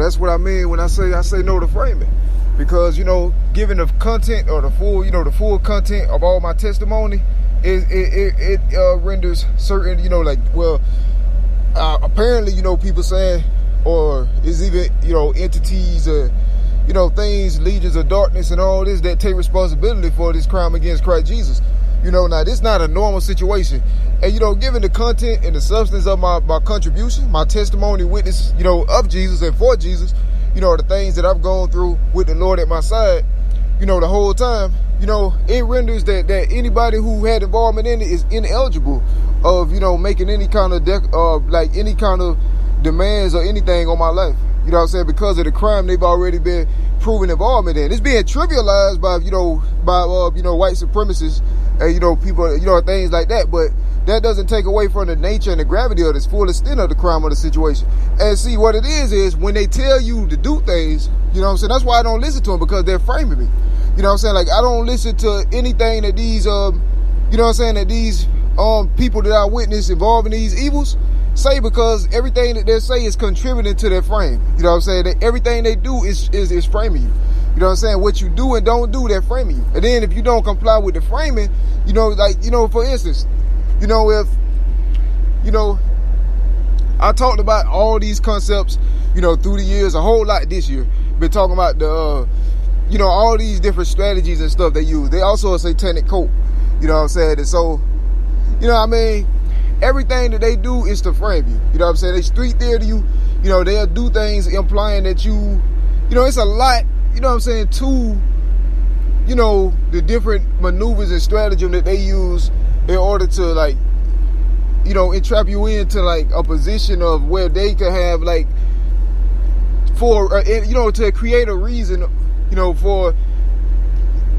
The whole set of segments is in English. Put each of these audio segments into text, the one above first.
that's what I mean when I say no to framing. Because, given the content or the full content of all my testimony, it renders certain, apparently, people saying, or is even, entities, things, legions of darkness and all this that take responsibility for this crime against Christ Jesus. Now this is not a normal situation. And, given the content and the substance of my contribution, my testimony, witness, of Jesus and for Jesus, the things that I've gone through with the Lord at my side, the whole time, it renders that anybody who had involvement in it is ineligible of, making any kind of any kind of demands or anything on my life. You know what I'm saying? Because of the crime they've already been proven involvement in. It's being trivialized by white supremacists and, people, things like that. But that doesn't take away from the nature and the gravity of this full extent of the crime of the situation. And see, what it is when they tell you to do things, that's why I don't listen to them, because they're framing me. Like, I don't listen to anything that these, that these people that I witness involved in these evils say, because everything that they say is contributing to their frame. That everything they do is framing you. What you do and don't do, they're framing you. And then if you don't comply with the framing, for instance, if, I talked about all these concepts, through the years, a whole lot this year. Been talking about the, all these different strategies and stuff they use. They also a satanic cult, And so, everything that they do is to frame you. They street theater you. They'll do things implying that you, it's a lot, to, the different maneuvers and stratagem that they use in order to, entrap you into, a position of where they could have, to create a reason, for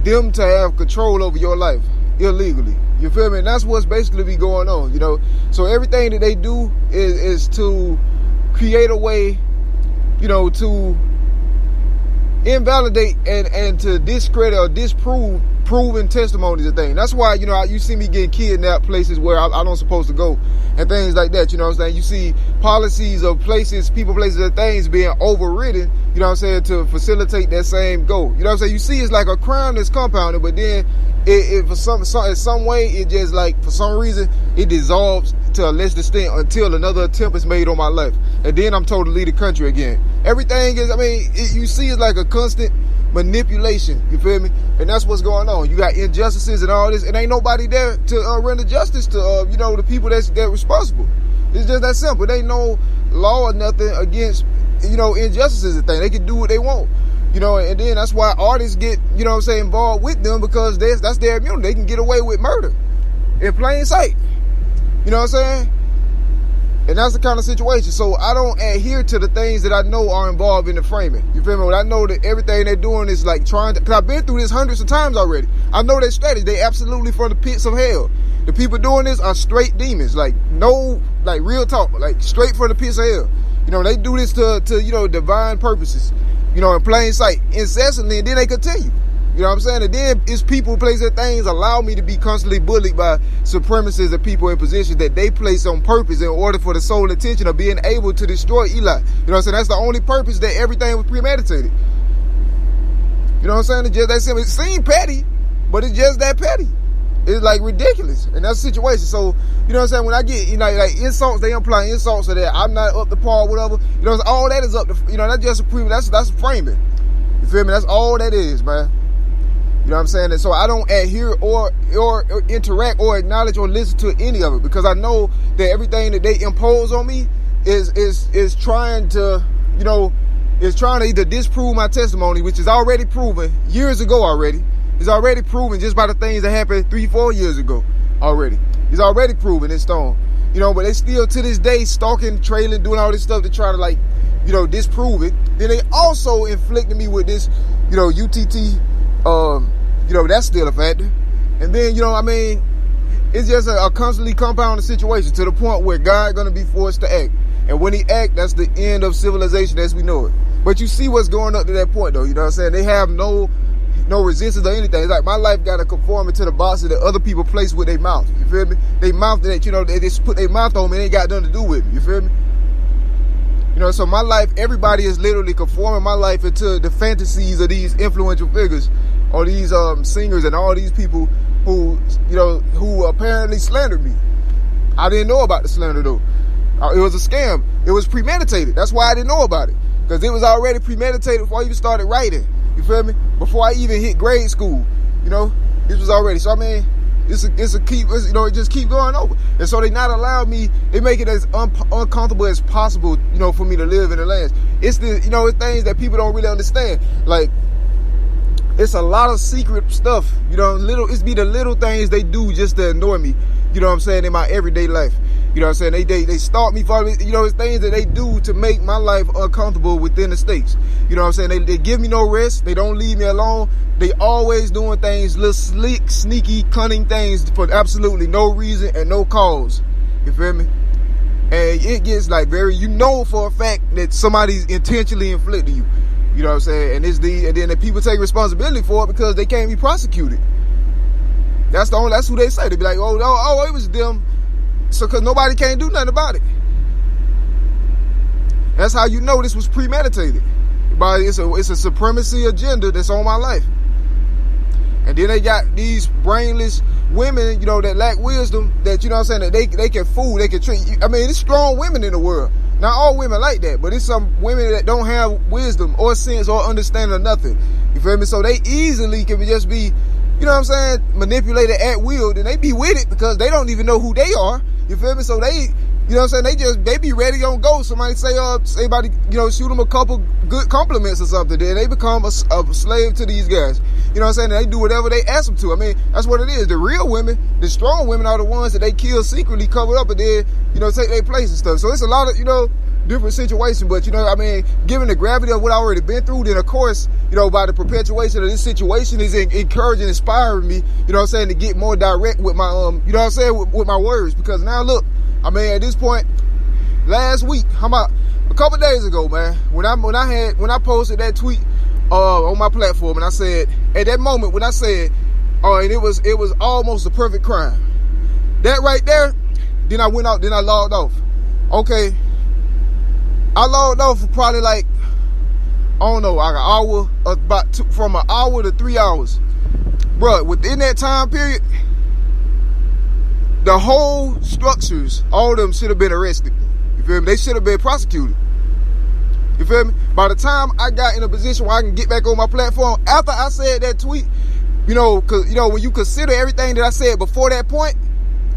them to have control over your life illegally. You feel me? And that's what's basically be going on, So everything that they do is to create a way, to invalidate and to discredit or disprove proven testimonies and things. That's why, you see me getting kidnapped places where I don't supposed to go and things like that. You see policies of places, people, places, and things being overridden, to facilitate that same goal. You see it's like a crime that's compounded, but then it for some way, it just for some reason, it dissolves to a less extent until another attempt is made on my life. And then I'm told to leave the country again. Everything is, you see it's like a constant manipulation, you feel me? And that's what's going on. You got injustices and all this, and ain't nobody there to render justice to, the people that's responsible. It's just that simple. There ain't no law or nothing against, injustices and things. They can do what they want. And then that's why artists get, involved with them, because that's their immunity. They can get away with murder in plain sight. And that's the kind of situation. So I don't adhere to the things that I know are involved in the framing. You feel me? When I know that everything they're doing is trying to, because I've been through this hundreds of times already. I know their strategy. They absolutely from the pits of hell. The people doing this are straight demons. Real talk. Straight from the pits of hell. They do this to divine purposes. In plain sight, incessantly, and then they continue. And then it's people, places, and things allow me to be constantly bullied by supremacists and people in positions that they place on purpose in order for the sole intention of being able to destroy Eli. That's the only purpose, that everything was premeditated. It's just that simple. It seems petty, but it's just that petty. It's ridiculous. And that's the situation. So, when I get, insults, they imply insults so that I'm not up to par, whatever. All that is up to, that's just that's framing. You feel me? That's all that is, man. And so I don't adhere or interact or acknowledge or listen to any of it, because I know that everything that they impose on me is trying to, is trying to either disprove my testimony, which is already proven years ago already. It's already proven just by the things that happened 3-4 years ago already. It's already proven in stone. But they still to this day stalking, trailing, doing all this stuff to try to disprove it. Then they also inflicted me with this, UTT, that's still a factor. And then, it's just a constantly compounding situation to the point where God going to be forced to act. And when he act, that's the end of civilization as we know it. But you see what's going up to that point, though. They have no resistance or anything. It's like my life got to conform to the boxes that other people place with their mouth. You feel me? They mouth that, they just put their mouth on me. It ain't got nothing to do with me. You feel me? You know, so my life, everybody is literally conforming my life into the fantasies of these influential figures or these singers and all these people who, you know, who apparently slandered me. I didn't know about the slander though. It was a scam. It was premeditated. That's why I didn't know about it. Because it was already premeditated before I even started writing. You feel me? Before I even hit grade school. You know, this was already. So I mean, it just keep going over. And so they not allow me, they make it as uncomfortable as possible, you know, for me to live in the lands. It's the, you know, it's things that people don't really understand. Like, it's a lot of secret stuff, you know, it's be the little things they do just to annoy me, you know what I'm saying, in my everyday life. You know what I'm saying? They stalk me for, you know, it's things that they do to make my life uncomfortable within the states. You know what I'm saying? They give me no rest. They don't leave me alone. They always doing things, little slick, sneaky, cunning things for absolutely no reason and no cause. You feel me? And it gets like you know for a fact that somebody's intentionally inflicting you. You know what I'm saying? And then the people take responsibility for it because they can't be prosecuted. That's who they say. They be like, oh, it was them. So, because nobody can't do nothing about it. That's how you know this was premeditated. But it's a supremacy agenda that's on my life. And then they got these brainless women, you know, that lack wisdom, that, you know what I'm saying, that they can fool, they can treat. I mean, it's strong women in the world. Not all women like that, but it's some women that don't have wisdom or sense or understanding of nothing. You feel me? So they easily can just be, you know what I'm saying, manipulated at will. Then they be with it because they don't even know who they are. You feel me? So they, you know what I'm saying, they be ready on go. Somebody say somebody, you know, shoot them a couple good compliments or something. Then they become a slave to these guys. You know what I'm saying? They do whatever they ask them to. I mean, that's what it is. The real women, the strong women are the ones that they kill secretly, cover up, and then, you know, take their place and stuff. So it's a lot of, you know, different situations. But, you know, I mean, given the gravity of what I already been through, then of course, you know, by the perpetuation of this situation is encouraging, inspiring me, you know what I'm saying, to get more direct with my, you know what I'm saying, with my words. Because now look, I mean, at this point, last week, a couple days ago, man, when I posted that tweet on my platform, and I said, at that moment when I said, and it was almost a perfect crime. That right there, then I went out, then I logged off. Okay, I logged off for probably like, I don't know, like an hour, from an hour to 3 hours. Bruh, within that time period, the whole structures, all of them should have been arrested. You feel me? They should have been prosecuted. You feel me? By the time I got in a position where I can get back on my platform, after I said that tweet, you know, cause you know, when you consider everything that I said before that point,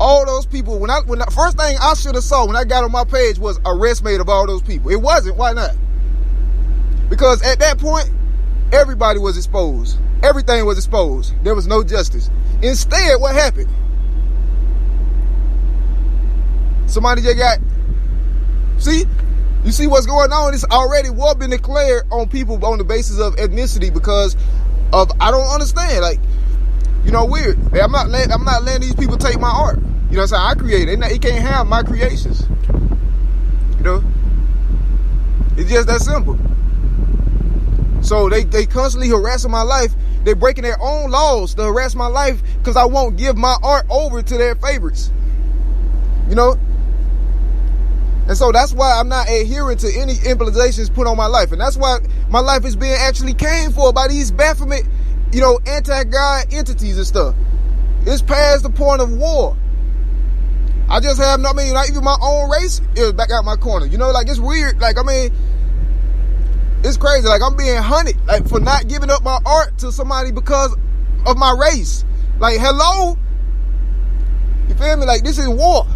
all those people, when the first thing I should have saw when I got on my page was arrest made of all those people. It wasn't. Why not? Because at that point, everybody was exposed. Everything was exposed. There was no justice. Instead, what happened? Somebody just got, you see what's going on? It's already war been declared on people on the basis of ethnicity because of, I don't understand, like, you know, weird. I'm not letting these people take my art. You know what I'm saying? I created it. He can't have my creations. You know? It's just that simple. So they constantly harassing my life. They're breaking their own laws to harass my life because I won't give my art over to their favorites. You know? And so that's why I'm not adhering to any implications put on my life. And that's why my life is being actually came for by these Baphomet, you know, anti-God entities and stuff. It's past the point of war. I just have, not even my own race is back out my corner. You know, like, it's weird. Like, I mean, it's crazy. Like, I'm being hunted, like, for not giving up my art to somebody because of my race. Like, hello? You feel me? Like, this is war.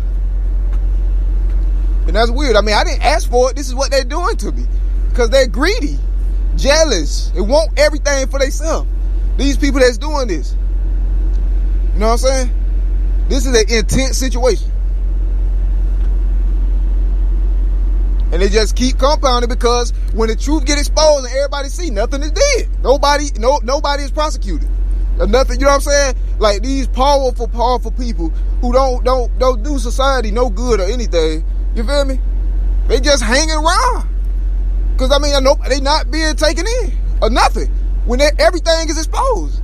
And that's weird. I mean, I didn't ask for it. This is what they're doing to me. Because they're greedy, jealous. They want everything for themselves. These people that's doing this. You know what I'm saying? This is an intense situation. And they just keep compounding because when the truth get exposed and everybody see, nothing is dead. Nobody is prosecuted. Nothing, you know what I'm saying? Like, these powerful people who don't do society no good or anything. You feel me? They just hanging around. Because, I mean, I know they not being taken in or nothing when everything is exposed.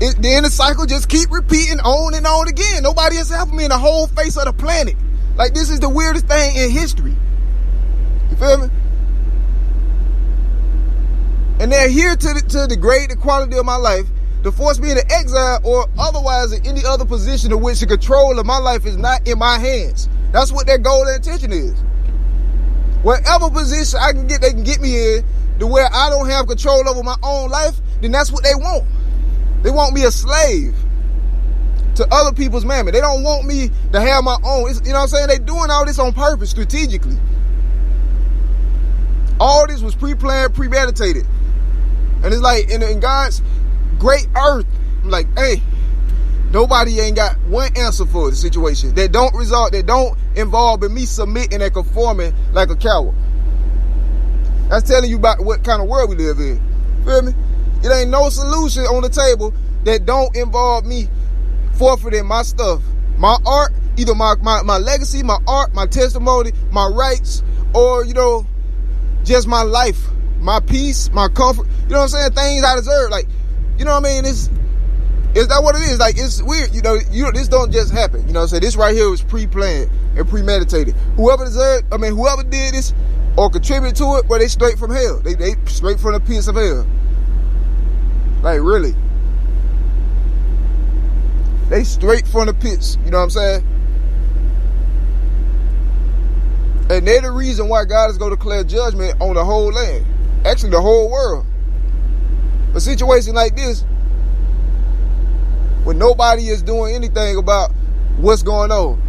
Then the cycle just keep repeating on and on again. Nobody is helping me in the whole face of the planet. Like, this is the weirdest thing in history. feel me? And they're here to degrade the quality of my life, to force me into exile, or otherwise in any other position in which the control of my life is not in my hands. That's what their goal and intention is. Whatever position I can get, they can get me in, to where I don't have control over my own life, then that's what they want. They want me a slave to other people's mammon. They don't want me to have my own. You know what I'm saying? They doing all this on purpose, strategically. All this was pre-planned, premeditated. And it's like in God's great earth, I'm like, hey, nobody ain't got one answer for the situation that don't involve in me submitting and conforming like a coward. That's telling you about what kind of world we live in. Feel me? It ain't no solution on the table that don't involve me forfeiting my stuff, my art, either my legacy, my art, my testimony, my rights, or, you know, just my life, my peace, my comfort. You know what I'm saying? Things I deserve. Like, you know what I mean? Is that what it is? Like, it's weird. You know, this don't just happen. You know what I'm saying? This right here was pre-planned and premeditated. Whoever did this or contributed to it, well, they straight from hell. They straight from the pits of hell. Like, really. They straight from the pits. You know what I'm saying? And they're the reason why God is going to declare judgment on the whole land. Actually, the whole world. A situation like this, when nobody is doing anything about what's going on.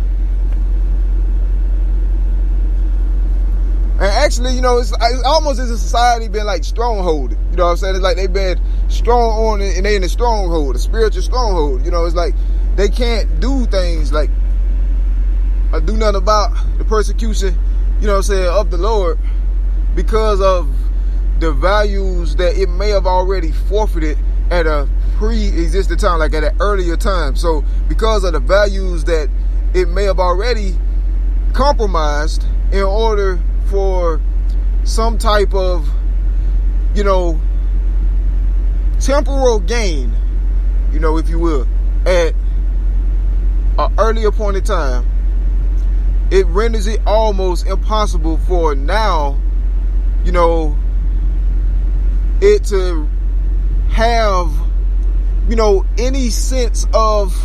And actually, you know, it's almost as a society been like strongholded. You know what I'm saying? It's like they've been strong on it, and they in a stronghold, a spiritual stronghold. You know, it's like they can't do things like or do nothing about the persecution, you know what I'm saying, of the Lord, because of the values that it may have already forfeited at a pre-existing time, like at an earlier time. So because of the values that it may have already compromised in order for some type of, you know, temporal gain, you know, if you will, at an earlier point in time, it renders it almost impossible for now, you know, it to have, you know, any sense of,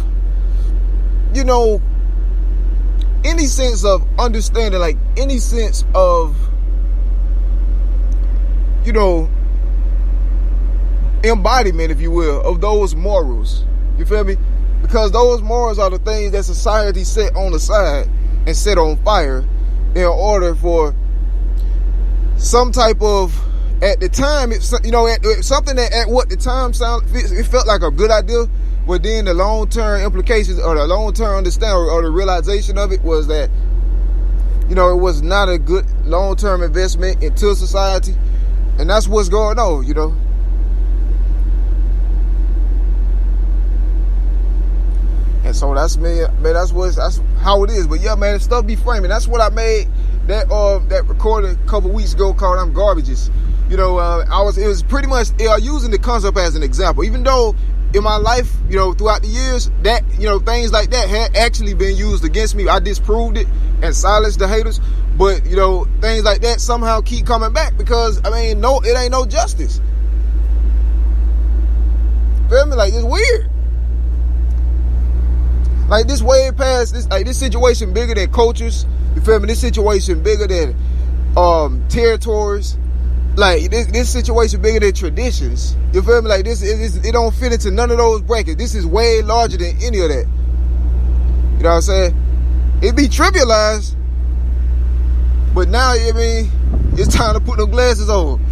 you know, any sense of understanding, like any sense of, you know, embodiment, if you will, of those morals. You feel me? Because those morals are the things that society set on the side and set on fire in order for some type of, at the time, you know, something that at what the time it felt like a good idea, but then the long-term implications or the long-term understanding or the realization of it was that, you know, it was not a good long-term investment into society. And that's what's going on, you know. And so that's me, man. That's how it is. But yeah, man, stuff be framing. That's what I made that recording a couple weeks ago called "I'm Garbages." You know, it was pretty much using the concept as an example. Even though in my life, you know, throughout the years, that, you know, things like that had actually been used against me. I disproved it and silenced the haters. But, you know, things like that somehow keep coming back because, I mean, no, it ain't no justice. Feel me? Like, it's weird. Like, this way past this, like, this situation bigger than cultures. You feel me? This situation bigger than territories. Like, this situation bigger than traditions. You feel me? Like, it don't fit into none of those brackets. This is way larger than any of that. You know what I'm saying? It be trivialized, but now, I mean, it's time to put them glasses on.